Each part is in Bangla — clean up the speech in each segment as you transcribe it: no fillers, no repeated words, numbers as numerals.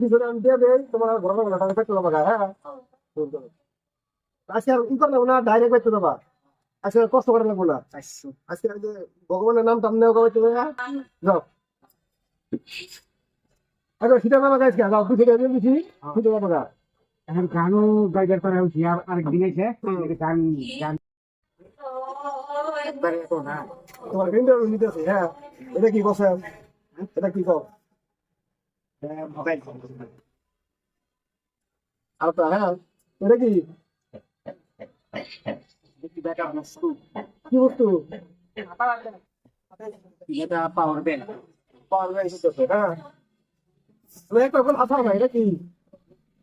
পিছনে আমি দিয়ে দেই তোমার ঘর না টাকা পেট্রোল পাকা হ্যাঁ আজকে আর ই করে না ডাইরেক্ট পেট্রোল দেবা আজকে আর কষ্ট করে লাগবো না আজকে এই যে ভগবানের নাম টাম নেওয়া গাবে তুমি যাও আচ্ছা সেটা বাবা গাছ যাও তুই সেটা দিয়ে দিছি সেটা বাবা এখন গানও গাইবার করা হচ্ছে আরেক দিন আছে গান গান একবারে তো না তোমার ভিন্ডার নিতে আছে হ্যাঁ এটা কি বসেন এটা কি কও মোবাইল আর তো হ্যাঁ এটা কি ব্যাকআপ বস্তু কি বস্তু এটা পাওয়ার ব্যাংক পাওয়ার ব্যাংক দিতেছে হ্যাঁ একটা কোন হাতা ভাই এটা কি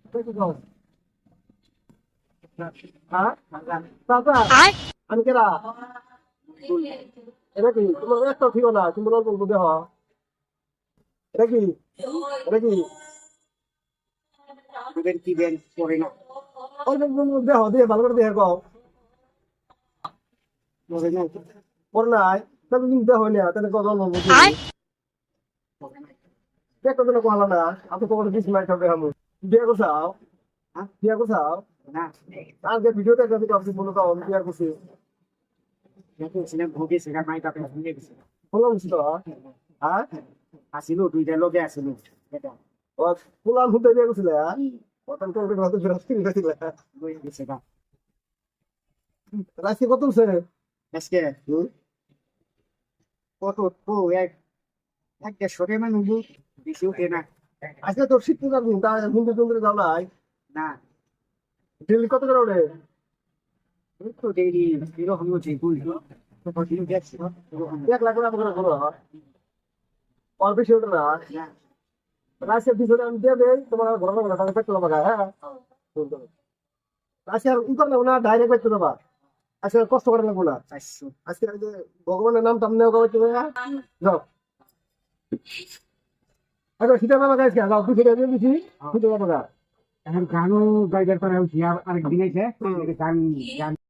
এটা কি কও হ্যাঁ চাচা আমি কেরা এটা কি তোমার একটা ঠিক না তুমি অল্প অল্প দেহ এটা কি এটা কি আমাদের কি ব্যাংক করে না অল্প অল্প দেহ দিয়ে ভালো করে দেহ কও পরে নাই তাহলে তুমি দেহ না তাহলে কত অল্প অল্প দেখো তো কোয়ালা না আপনি কখনো বিশ মাইল খাবে আমি বিয়ে করছাও হ্যাঁ বিয়ে করছাও না আজকে ভিডিওটা দেখে আপনি মনে করো আমি বিয়ে করছি দেখেছিলাম ভোগে সেটা মাই বাপে ভুলে গেছে বললাম তো হ্যাঁ আসিল দুইটা লোকে আসিল এটা ও ফুলান হুঁতে বিয়ে করছিলে অতন তো ওদের হাতে বিরাজ করে গেছিলে বই গেছে গা রাশি কত উঠছে আজকে কত তো এক এক দেড়শো টাকা নেবো বেশি উঠে না আজকে তোর শীত পূজার দিন তা হিন্দু টুন্দুরে যাও নাই না দিল্লি কত করে ওঠে এই তো ডেইলি এরকম হচ্ছে বুঝলো তো কন্টিনিউ দেখছি এরকম 1 লাখ করে করো অল্প বেশি ওঠে না না রাশিয়ার পিছনে আমি দিয়ে দেই তোমার ঘর না টাকা পেট্রোল পাকা হ্যাঁ রাশিয়ার ই করে না ডাইরেক্ট পেট্রোল দেবা আজকে আর কষ্ট করে লাগবো না 400 আজকে এই যে ভগবানের নাম টাম নেওয়া গাবে তুমি যাও আচ্ছা সেটা বাবা গাছ যাও তুই সেটা দিয়ে দিছি সেটা বাবা এখন গানও গাইবার করা হচ্ছে আরেক দিন আছে গান গান